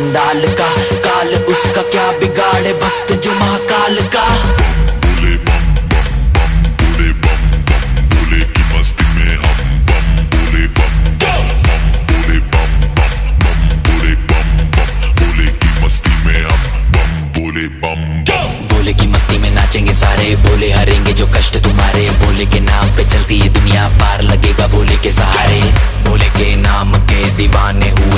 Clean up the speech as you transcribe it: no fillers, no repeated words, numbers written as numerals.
चंडाल का। काल उसका क्या बिगाड़े भक्त जो महाकाल का। बोले बम बम बम बोले बम बम बोले की मस्ती में हम बम बोले बम बम बोले बम बम बोले बम बम बोले की मस्ती में हम बम बोले बम बम। भोले की मस्ती में नाचेंगे सारे, भोले हरेंगे जो कष्ट तुम्हारे। भोले के नाम पे चलती है दुनिया, पार लगेगा भोले के सहारे। भोले के नाम के दीवाने हुए